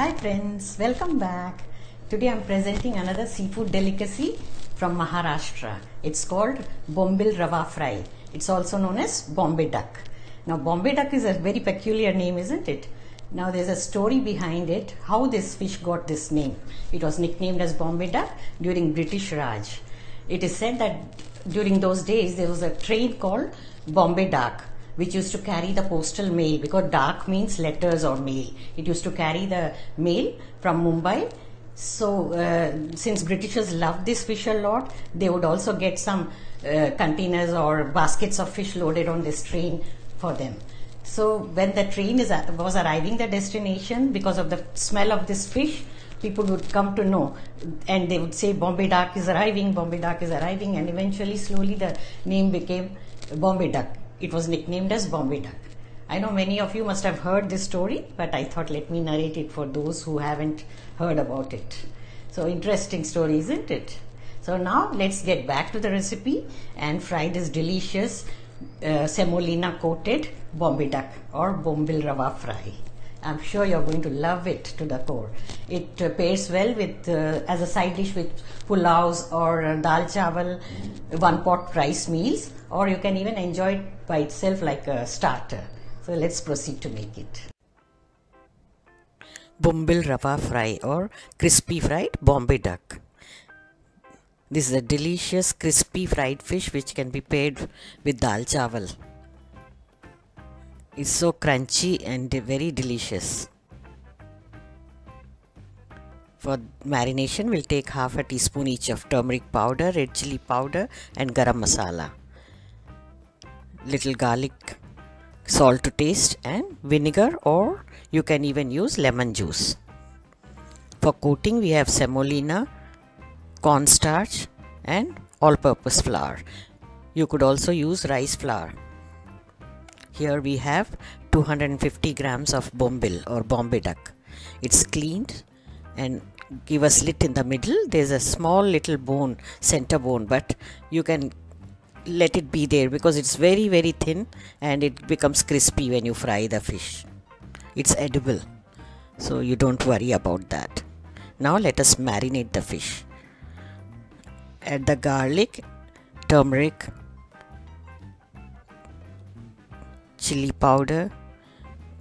Hi friends, welcome back. Today I am presenting another seafood delicacy from Maharashtra. It's called Bombil Rava fry. It's also known as Bombay Duck. Now Bombay Duck is a very peculiar name, isn't it? Now there's a story behind it, how this fish got this name. It was nicknamed as Bombay Duck during British Raj. It is said that during those days there was a train called Bombay Duck, which used to carry the postal mail, because Dak means letters or mail. It used to carry the mail from Mumbai. So since Britishers loved this fish a lot, they would also get some containers or baskets of fish loaded on this train for them. So when the train was arriving the destination, because of the smell of this fish, people would come to know, and they would say Bombay Duck is arriving, Bombay Duck is arriving, and eventually slowly the name became Bombay Duck. It was nicknamed as Bombay Duck. I know many of you must have heard this story, but I thought let me narrate it for those who haven't heard about it. So interesting story, isn't it? So now let's get back to the recipe and fry this delicious Semolina coated Bombay Duck or Bombil Rava fry. I'm sure you're going to love it to the core. It pairs well with as a side dish with pulaus or dal chawal, one pot rice meals, or you can even enjoy it by itself like a starter. So let's proceed to make it. Bombil Rava fry or crispy fried Bombay Duck. This is a delicious crispy fried fish which can be paired with dal chawal. It's so crunchy and very delicious. For marination, we'll take half a teaspoon each of turmeric powder, red chilli powder and garam masala. Little garlic, salt to taste, and vinegar, or you can even use lemon juice. For coating, we have semolina, cornstarch and all-purpose flour. You could also use rice flour. Here we have 250 grams of bombil or Bombay Duck. It's cleaned and give a slit in the middle. There's a small little bone, center bone, but you can let it be there because it's very thin and it becomes crispy when you fry the fish. It's edible, so you don't worry about that. Now let us marinate the fish. Add the garlic, turmeric, chilli powder,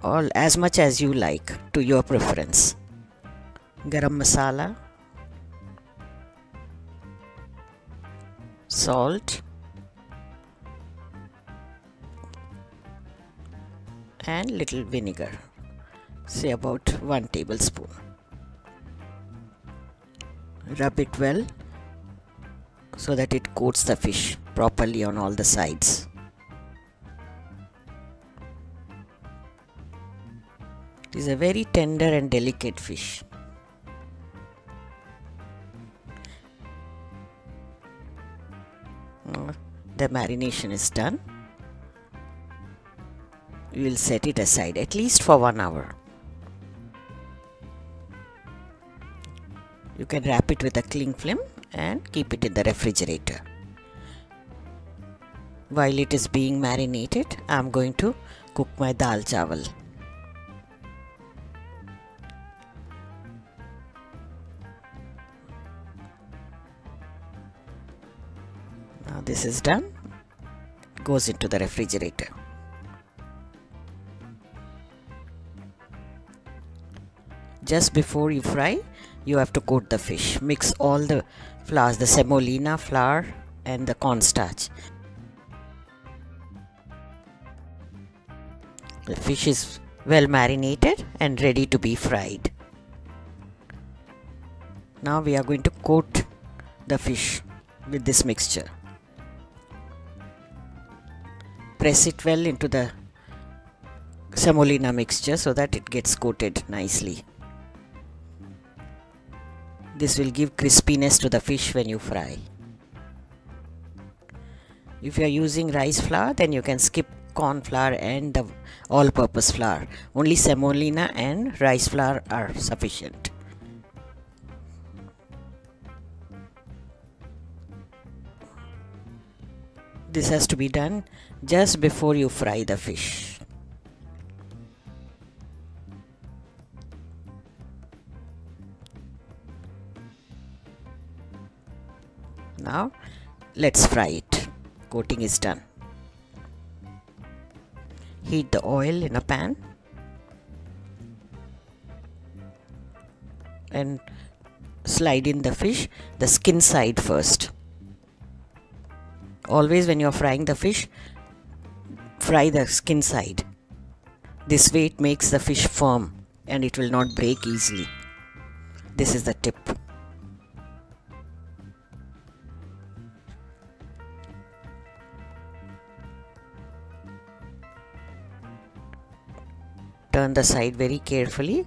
all as much as you like to your preference. Garam masala, salt and little vinegar, say about 1 tablespoon. Rub it well so that it coats the fish properly on all the sides. It is a very tender and delicate fish. The marination is done. We will set it aside at least for 1 hour. You can wrap it with a cling film and keep it in the refrigerator. While it is being marinated, I am going to cook my dal chawal. Now this is done. It goes into the refrigerator. Just before you fry, you have to coat the fish. Mix all the flours, the semolina flour and the cornstarch. The fish is well marinated and ready to be fried. Now we are going to coat the fish with this mixture. Press it well into the semolina mixture so that it gets coated nicely. This will give crispiness to the fish when you fry. If you are using rice flour, then you can skip corn flour and the all-purpose flour. Only semolina and rice flour are sufficient. This has to be done just before you fry the fish. Now let's fry it. Coating is done. Heat the oil in a pan and slide in the fish, the skin side first. Always when you are frying the fish, fry the skin side. This way it makes the fish firm and it will not break easily. This is the tip. Turn the side very carefully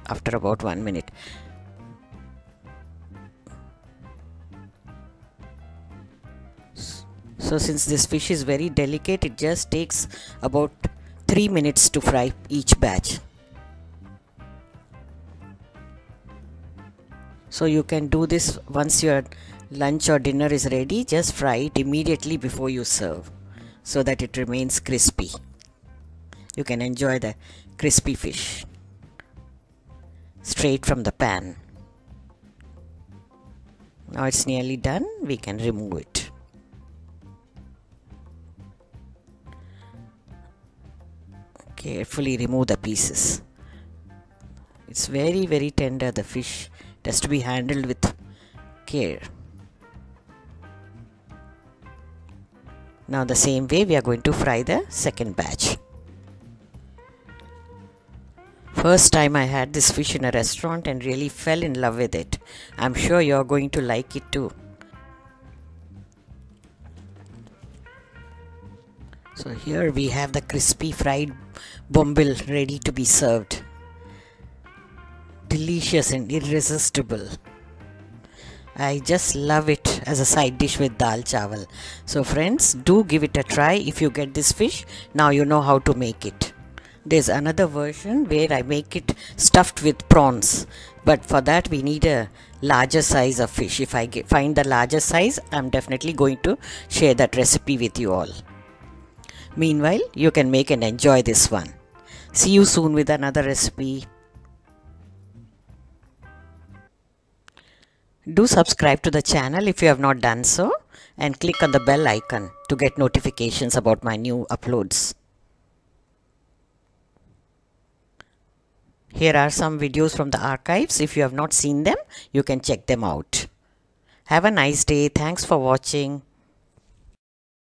after about 1 minute. So since this fish is very delicate, it just takes about 3 minutes to fry each batch. So you can do this once your lunch or dinner is ready. Just fry it immediately before you serve so that it remains crispy. You can enjoy the crispy fish straight from the pan. Now it's nearly done. We can remove it. Carefully remove the pieces. It's very, very tender, the fish. It has to be handled with care. Now the same way we are going to fry the second batch. First time I had this fish in a restaurant and really fell in love with it. I'm sure you're going to like it too. So here we have the crispy fried bombil ready to be served. Delicious and irresistible. I just love it as a side dish with dal chawal. So friends, do give it a try if you get this fish. Now you know how to make it. There's another version where I make it stuffed with prawns, but for that we need a larger size of fish. If I find the larger size, I'm definitely going to share that recipe with you all. Meanwhile, you can make and enjoy this one. See you soon with another recipe. Do subscribe to the channel if you have not done so, and click on the bell icon to get notifications about my new uploads. Here are some videos from the archives. If you have not seen them, you can check them out. Have a nice day. Thanks for watching.